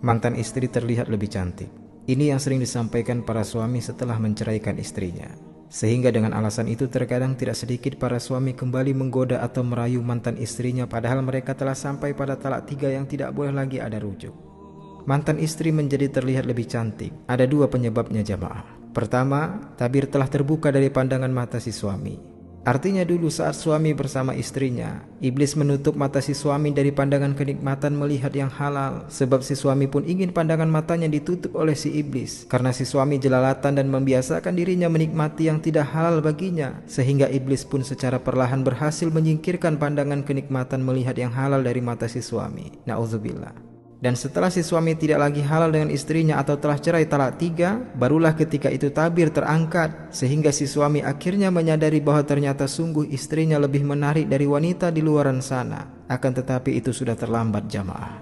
mantan istri terlihat lebih cantik. Ini yang sering disampaikan para suami setelah menceraikan istrinya. Sehingga dengan alasan itu terkadang tidak sedikit para suami kembali menggoda atau merayu mantan istrinya padahal mereka telah sampai pada talak 3 yang tidak boleh lagi ada rujuk. Mantan istri menjadi terlihat lebih cantik. Ada 2 penyebabnya jamaah. Pertama, tabir telah terbuka dari pandangan mata si suami. Artinya dulu saat suami bersama istrinya, iblis menutup mata si suami dari pandangan kenikmatan melihat yang halal. Sebab si suami pun ingin pandangan matanya ditutup oleh si iblis. Karena si suami jelalatan dan membiasakan dirinya menikmati yang tidak halal baginya. Sehingga iblis pun secara perlahan berhasil menyingkirkan pandangan kenikmatan melihat yang halal dari mata si suami. Na'udzubillah. Dan setelah si suami tidak lagi halal dengan istrinya atau telah cerai talak 3, barulah ketika itu tabir terangkat. Sehingga si suami akhirnya menyadari bahwa ternyata sungguh istrinya lebih menarik dari wanita di luaran sana. Akan tetapi itu sudah terlambat jamaah.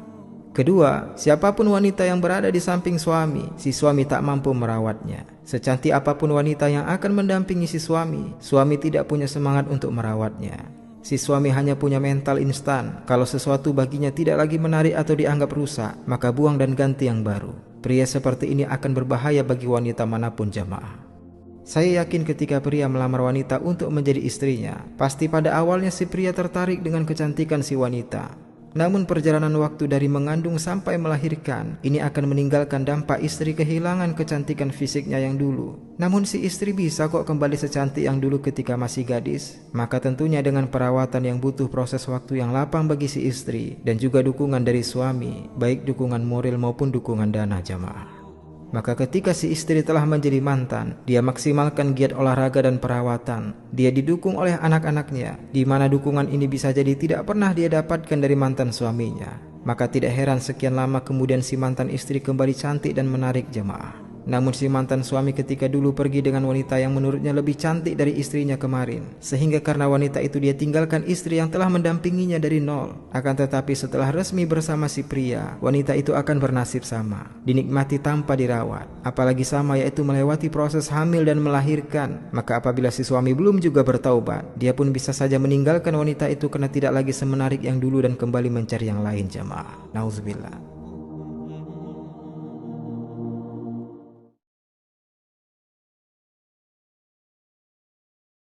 Kedua, siapapun wanita yang berada di samping suami, si suami tak mampu merawatnya. Secantik apapun wanita yang akan mendampingi si suami tidak punya semangat untuk merawatnya. Si suami hanya punya mental instan. Kalau sesuatu baginya tidak lagi menarik atau dianggap rusak, maka buang dan ganti yang baru. Pria seperti ini akan berbahaya bagi wanita manapun jamaah. Saya yakin ketika pria melamar wanita untuk menjadi istrinya, pasti pada awalnya si pria tertarik dengan kecantikan si wanita. Namun perjalanan waktu dari mengandung sampai melahirkan, ini akan meninggalkan dampak istri kehilangan kecantikan fisiknya yang dulu. Namun si istri bisa kok kembali secantik yang dulu ketika masih gadis. Maka tentunya dengan perawatan yang butuh proses waktu yang lapang bagi si istri dan juga dukungan dari suami, baik dukungan moral maupun dukungan dana jamaah. Maka ketika si istri telah menjadi mantan, dia maksimalkan giat olahraga dan perawatan. Dia didukung oleh anak-anaknya, di mana dukungan ini bisa jadi tidak pernah dia dapatkan dari mantan suaminya. Maka tidak heran sekian lama kemudian si mantan istri kembali cantik dan menarik jemaah. Namun si mantan suami ketika dulu pergi dengan wanita yang menurutnya lebih cantik dari istrinya kemarin, sehingga karena wanita itu dia tinggalkan istri yang telah mendampinginya dari nol. Akan tetapi setelah resmi bersama si pria, wanita itu akan bernasib sama, dinikmati tanpa dirawat, apalagi sama yaitu melewati proses hamil dan melahirkan. Maka apabila si suami belum juga bertaubat, dia pun bisa saja meninggalkan wanita itu karena tidak lagi semenarik yang dulu dan kembali mencari yang lain jamaah. Nauzubillah.